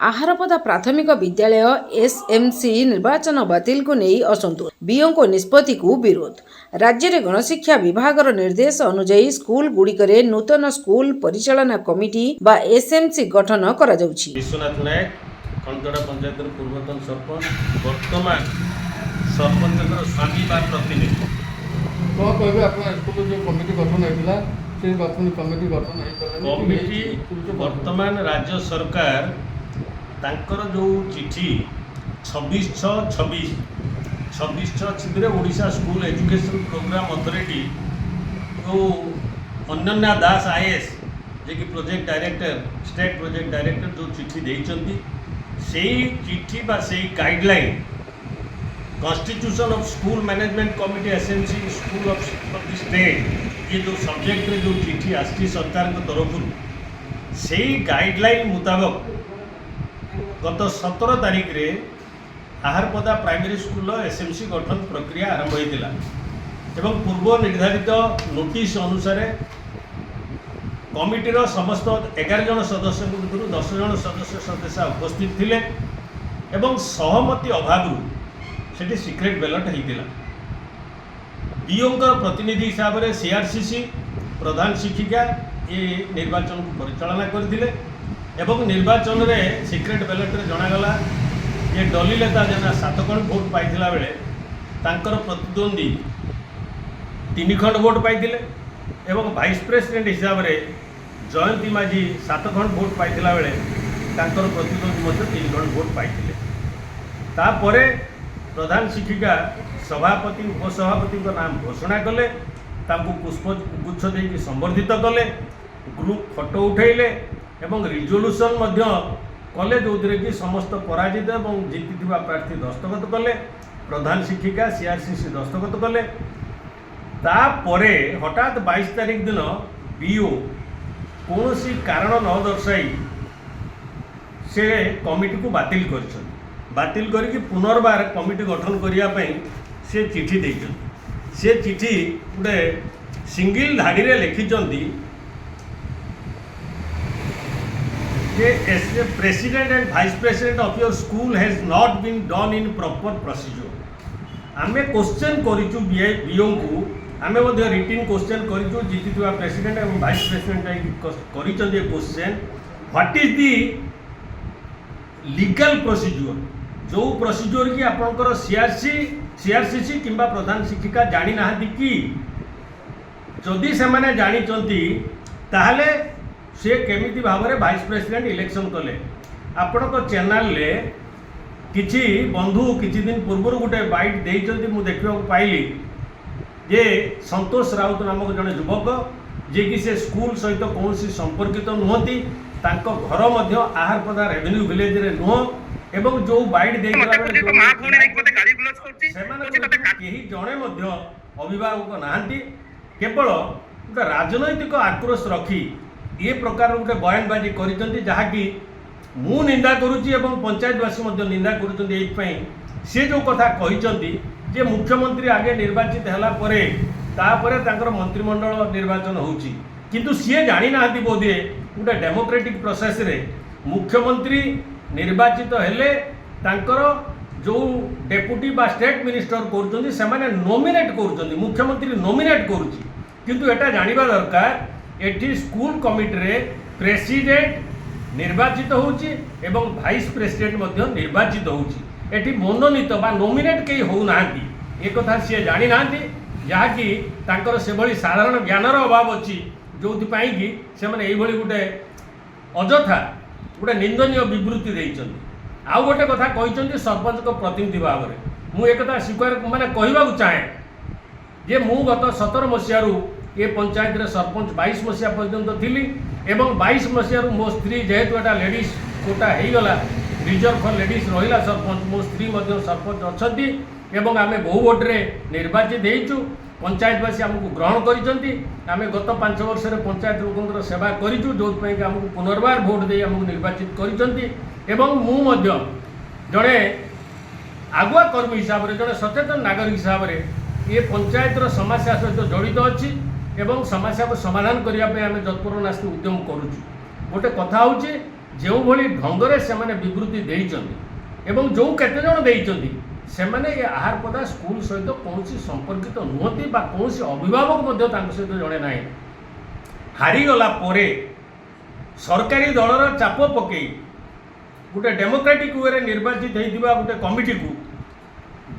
आहारपदा प्राथमिक विद्यालय एसएमसी निर्वाचन बातिल को नहीं असंतोष बीओ को निष्पत्ति को विरोध। राज्य में गणशिक्षा विभाग निर्देश अनुଯାयी स्कूल गुड़िकरे नूतन स्कूल परिचालना कमिटी बा एसएमसी गठन करा जाउछि। विश्वनाथ नायक खंडरा पंचायत पूर्वतन सरपंच वर्तमान सरपंच स्वामी बा प्रतिनिधि कौन कहे अपना स्कूल जो कमिटी गठन होता से कमिटी गठन कमिटी वर्तमान राज्य सरकार तांकर जो चिठी 26/6/26 Odisha school education programme authority जो अनन्या दास आईएएस जे कि project director state project director जो चिठी देइचंती सेही चिठी बा सेही guideline constitution of school management committee SMC school of the state ये जो सब्जेक्ट रे जो चिठी आसी सरकार के तरफ से गाइडलाइन मुताबक गत 17 तारीख रे आहारपदा प्राइमरी स्कूल एसएमसी गठन प्रक्रिया आरंभ होता एवं पूर्व निर्धारित नोटिस अनुसार कमिटीर समस्त 11 जन सदस्य भितर 10 जन सदस्य उपस्थित थिले एवं सहमति अभाव से सिक्रेट बैलेट होता बीओंकर प्रतिनिधि हिसाब से सीआरसीसी प्रधान शिक्षिका ये निर्वाचन को परिचालना करथिले एवं निर्वाचन में सिक्रेट बैलेट रे जनागला ये डलिलेता जना 7 खंड भोट पाइथिला बेले तांकर प्रतिद्वंदी 3 खंड भोट पाइथिले एवं वाइस प्रेसिडेंट हिसाब से जयंती माझी 7 खंड भोट पाइथिला बेले तांकर प्रतिद्वंदी मध्य 3 खंड भोट पाइथिले। तापरे प्रधान शिक्षिका सभापति उपसभापति नाम घोषणा कले पुष्पगुच्छ देकी संबर्धित कले ग्रुप फोटो उठेले एवं रिजोल्यूशन कले जो कि समस्त पराजित एवं जीति प्रार्थी दस्तखत कले प्रधान शिक्षिका सीआरसीसी दस्तखत कले। तापरे हठात 22 तारीख दिन बीओ कौन सी कारण न दर्शाई से कमिटी को बातिल कर बातिल करके पुनर्बार कमिटी गठन करने से चिठी देते से चिठी गोटे सिंगल धाड़ी रे लिखिं president and vice president of your school has not been done in proper procedure. आमे क्वेश्चन करिचु बीओ को आमे मध्ये रिटन क्वेश्चन करिचु जीति प्रेसिडेंट एवं वाइस प्रेसिडेंट करिचन ये question what is the legal procedure जो प्रोसीजर की आपंकर सीआरसीसी किंबा प्रधान शिक्षिका जानी ना कि जदि से माने जानी ताहले से केमिति भाव में वाइस प्रेसिडेंट इलेक्शन कले आपण चैनल ले किछि बंधु किछि दिन पूर्व गोटे बाइट देइचंती मु देखिबा पाइली जे संतोष राउत नामक जड़े युवक जे कि से स्कूल सहित कौन संपर्कित नुहति तांको घर मध्य आहारपदा रेवेन्यू विलेज रे नुह एवं जो बाइट देइला केही जणे मध्य अभिभावक नाहंती केवल गोटे राजनैतिक आक्रोश रखी ये प्रकार गोटे बयानबाजी करिसेंती जहाँकि मु निंदा करुच्ची एवं पंचायतवासी मध्य निंदा करुछंती एइपई से जो कथा कहिसेंती जे मुख्यमंत्री आगे निर्वाचित हैला परे तापरे तांकर मंत्रिमंडल निर्वाचन होउची किंतु सी जानी नाहंती बोधे गोटे डेमोक्रेटिक प्रोसेस रे मुख्यमंत्री निर्वाचित हेले तांकर जो डेपुटी बा स्टेट मिनिस्टर करुछंती से माने नॉमिनेट करुछंती मुख्यमंत्री नॉमिनेट करुची किंतु एटा जानिबा दरकार एठी स्कूल कमिटी रे प्रेसिडेंट निर्वाचित होउची एवं वाइस प्रेसिडेंट मध्य निर्वाचित होउची एठी मनोनीत बा नॉमिनेट केही हो नाहंती ए कथा सी जानी नाहंती जहाँकि तांकर से भली साधारण ज्ञानर अभाव अछि जोथि पई कि से माने एई भली गुटे अजथा गोटे निंदनीय विवृत्ति देइचंती। आउ गोटे कथा कहिचंती सरपंच को प्रतिनिधि भाव में मु एक कथा स्वीकार माने कहबा चाहे जे मु गत 17 मसीह ये पंचायत रे सरपंच 22 मसीहा पर्यंत थी एवं 22 मसीह मो स्त्री जेहेतु एटा लेडीज कोटा हो गला रिजर्व फॉर लेडीज रहिला सरपंच मो स्त्री मध्य सरपंच अच्छी एवं आमे बहु वोट रे निर्वाचित होइचु पंचायतवासी आमको ग्रहण करिसेंती आमे गत 5 वर्ष रे पंचायत लोकंकर सेवा करिचु जो पई कि आमको पुनर्बार वोट दे आमको निर्वाचित करिसेंती एवं मु मध्य जड़े आगुआ कर्मी हिसाब रे जड़े सचेतन नागरिक हिसाब रे ये पंचायतर समस्या सहित जड़ित अच्छी एवं समस्या को समाधान करने आम तत्पर नास्ति उद्यम करुचु। गोटे कथा हूँ ଯେଉଁଭଳି ଢଙ୍ଗରେ ସେମାନେ ବିବୃତ୍ତି ଦେଇଛନ୍ତି ଏବଂ ଯେଉଁ କେତେଜଣ ଦେଇଛନ୍ତି ସେମାନେ ଏ ଆହାରପଦା ସ୍କୁଲ ସହିତ କୌଣସି ସମ୍ପର୍କିତ ନୁହନ୍ତି ବା କୌଣସି ଅଭିଭାବକ ମଧ୍ୟ ତାଙ୍କ ସହିତ ଜଣେ ନାହିଁ। ହାରିଗଲା ପରେ ସରକାରୀ ଦଳର ଚାପ ପକାଇ ଗୋଟେ ଡେମୋକ୍ରାଟିକ୍ ୱେରେ ନିର୍ବାଚିତ ହୋଇଥିବା ଗୋଟେ କମିଟିକୁ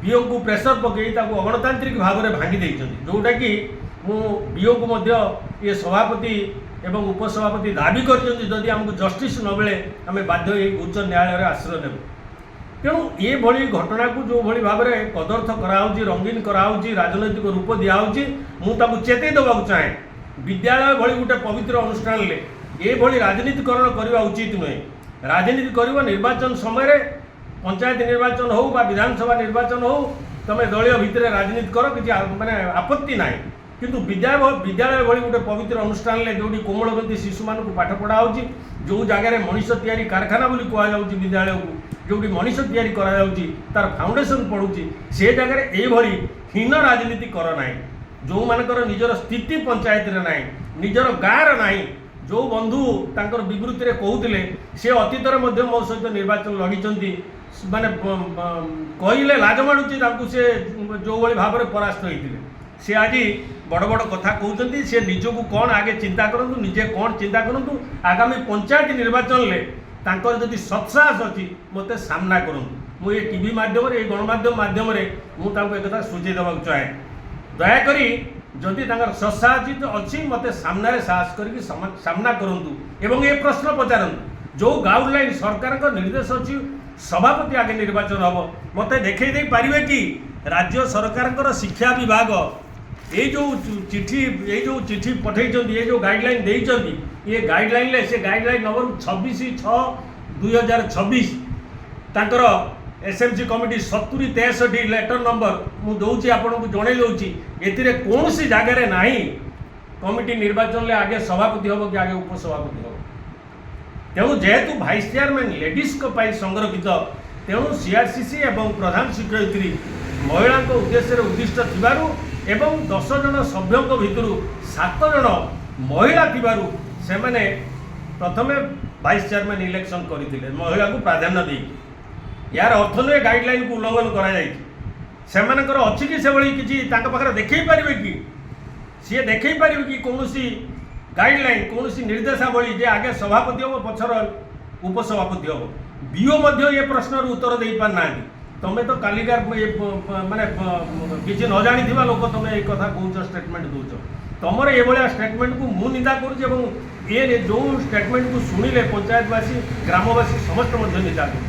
ବିଓଙ୍କୁ ପ୍ରେସର ପକାଇ ତାକୁ ଅଗଣତାନ୍ତ୍ରିକ ଭାବରେ ଭାଙ୍ଗି ଦେଇଛନ୍ତି, ଯେଉଁଟାକି ମୁଁ ବିଓକୁ ମଧ୍ୟ ଏ ସଭାପତି ଏବଂ ଉପସଭାପତି ଦାବି କରିଛନ୍ତି ଯଦି ଆମକୁ ଜଷ୍ଟିସ୍ ନ ମିଳେ ଆମେ ବାଧ୍ୟ ହୋଇ ଉଚ୍ଚ ନ୍ୟାୟାଳୟରେ ଆଶ୍ରୟ ନେବୁ। ତେଣୁ ଏଭଳି ଘଟଣାକୁ ଯେଉଁଭଳି ଭାବରେ କଦର୍ଥ କରାହେଉଛି, ରଙ୍ଗୀନ କରାହେଉଛି, ରାଜନୈତିକ ରୂପ ଦିଆହେଉଛି, ମୁଁ ତାକୁ ଚେତାଇ ଦେବାକୁ ଚାହେଁ। ବିଦ୍ୟାଳୟ ଭଳି ଗୋଟେ ପବିତ୍ର ଅନୁଷ୍ଠାନରେ ଏଭଳି ରାଜନୀତିକରଣ କରିବା ଉଚିତ ନୁହେଁ। ରାଜନୀତି କରିବ ନିର୍ବାଚନ ସମୟରେ, ପଞ୍ଚାୟତ ନିର୍ବାଚନ ହେଉ ବା ବିଧାନସଭା ନିର୍ବାଚନ ହେଉ, ତୁମେ ଦଳୀୟ ଭିତରେ ରାଜନୀତି କର, କିଛି ମାନେ ଆପତ୍ତି ନାହିଁ। କିନ୍ତୁ ବିଦ୍ୟାଳୟ ଭଳି ଗୋଟେ ପବିତ୍ର ଅନୁଷ୍ଠାନରେ ଯେଉଁଠି କୋମଳବତୀ ଶିଶୁମାନଙ୍କୁ ପାଠ ପଢ଼ା ହେଉଛି, ଯେଉଁ ଜାଗାରେ ମଣିଷ ତିଆରି କାରଖାନା ବୋଲି କୁହାଯାଉଛି ବିଦ୍ୟାଳୟକୁ, ଯେଉଁଠି ମଣିଷ ତିଆରି କରାଯାଉଛି, ତାର ଫାଉଣ୍ଡେସନ୍ ପଡ଼ୁଛି, ସେ ଜାଗାରେ ଏଇଭଳି ହୀନ ରାଜନୀତି କର ନାହିଁ। ଯେଉଁମାନଙ୍କର ନିଜର ସ୍ଥିତି ପଞ୍ଚାୟତରେ ନାହିଁ, ନିଜର ଗାଁର ନାହିଁ, ଯେଉଁ ବନ୍ଧୁ ତାଙ୍କର ବିବୃତ୍ତିରେ କହୁଥିଲେ ସେ ଅତୀତରେ ମଧ୍ୟ ମୋ ସହିତ ନିର୍ବାଚନ ଲଢ଼ିଛନ୍ତି, ମାନେ କହିଲେ ଲାଜ ମାଡ଼ୁଛି ତାଙ୍କୁ, ସେ ଯେଉଁଭଳି ଭାବରେ ପରାସ୍ତ ହୋଇଥିଲେ, ସେ ଆଜି ବଡ଼ ବଡ଼ କଥା କହୁଛନ୍ତି। ସେ ନିଜକୁ କ'ଣ ଆଗେ ଚିନ୍ତା କରନ୍ତୁ, ନିଜେ କ'ଣ ଚିନ୍ତା କରନ୍ତୁ। ଆଗାମୀ ପଞ୍ଚାୟତ ନିର୍ବାଚନରେ ତାଙ୍କର ଯଦି ସତ୍ସାହସ ଅଛି ମୋତେ ସାମ୍ନା କରନ୍ତୁ। ମୁଁ ଏ ଟିଭି ମାଧ୍ୟମରେ, ଏ ଗଣମାଧ୍ୟମ ମାଧ୍ୟମରେ ମୁଁ ତାଙ୍କୁ ଏକଥା ସୂଚାଇ ଦେବାକୁ ଚାହେଁ। ଦୟାକରି ଯଦି ତାଙ୍କର ସତ୍ସାହସ ଅଛି ମୋତେ ସାମ୍ନାରେ ସାହସ କରିକି ସାମ୍ନା କରନ୍ତୁ ଏବଂ ଏ ପ୍ରଶ୍ନ ପଚାରନ୍ତୁ, ଯେଉଁ ଗାଇଡ଼ଲାଇନ୍ ସରକାରଙ୍କ ନିର୍ଦ୍ଦେଶ ଅଛି ସଭାପତି ଆଗେ ନିର୍ବାଚନ ହେବ, ମୋତେ ଦେଖାଇ ଦେଇପାରିବେ କି ରାଜ୍ୟ ସରକାରଙ୍କର ଶିକ୍ଷା ବିଭାଗ এই ଯେଉଁ ଚିଠି ପଠାଇଛନ୍ତି, ଏ ଯେଉଁ ଗାଇଡ଼ଲାଇନ୍ ଦେଇଛନ୍ତି, ଏ ଗାଇଡ଼ଲାଇନ୍ରେ ସେ ଗାଇଡ଼ଲାଇନ୍ ନମ୍ବର 26/6/2026 ତାଙ୍କର SMC କମିଟି 7063 ଲେଟର ନମ୍ବର ମୁଁ ଦେଉଛି, ଆପଣଙ୍କୁ ଜଣାଇ ଦେଉଛି। ଏଥିରେ କୌଣସି ଜାଗାରେ ନାହିଁ କମିଟି ନିର୍ବାଚନରେ ଆଗେ ସଭାପତି ହେବ କି ଆଗେ ଉପସଭାପତି ହେବ। ତେଣୁ ଯେହେତୁ ଭାଇସ୍ ଚେୟାରମ୍ୟାନ୍ ଲେଡିଜ୍ଙ୍କ ପାଇଁ ସଂରକ୍ଷିତ, ତେଣୁ CRCC ଏବଂ ପ୍ରଧାନ ଶିକ୍ଷୟିତ୍ରୀ ମହିଳାଙ୍କ ଉଦ୍ଦେଶ୍ୟରେ ଉଦ୍ଦିଷ୍ଟ ଥିବାରୁ ଏବଂ 10 ଜଣ ସଭ୍ୟଙ୍କ ଭିତରୁ 7 ଜଣ ମହିଳା ଥିବାରୁ ସେମାନେ ପ୍ରଥମେ ଭାଇସ୍ ଚେୟାରମ୍ୟାନ୍ ଇଲେକ୍ସନ୍ କରିଥିଲେ ମହିଳାକୁ ପ୍ରାଧାନ୍ୟ ଦେଇକି। यार अर्थ नुहे गाइडलाइन को उल्लंघन कर अच्छी कि से किसी पाखे देखई पारे कि सी देखई पारे कि कौन गाइडलाइन कौन निर्देशावली जे आगे सभापति हम पछर उपसभापति हम बीओ ये प्रश्न उत्तर दे पारना तुम्हें तो कालिकार माने किसी न जानी लोक तुम्हें एक कथा कौच स्टेटमेंट दौच तुम ये स्टेटमेंट को मु निंदा करुँ ये जो स्टेटमेंट को शुणिले पंचायतवासी ग्रामवासी समस्त निंदा करूँ।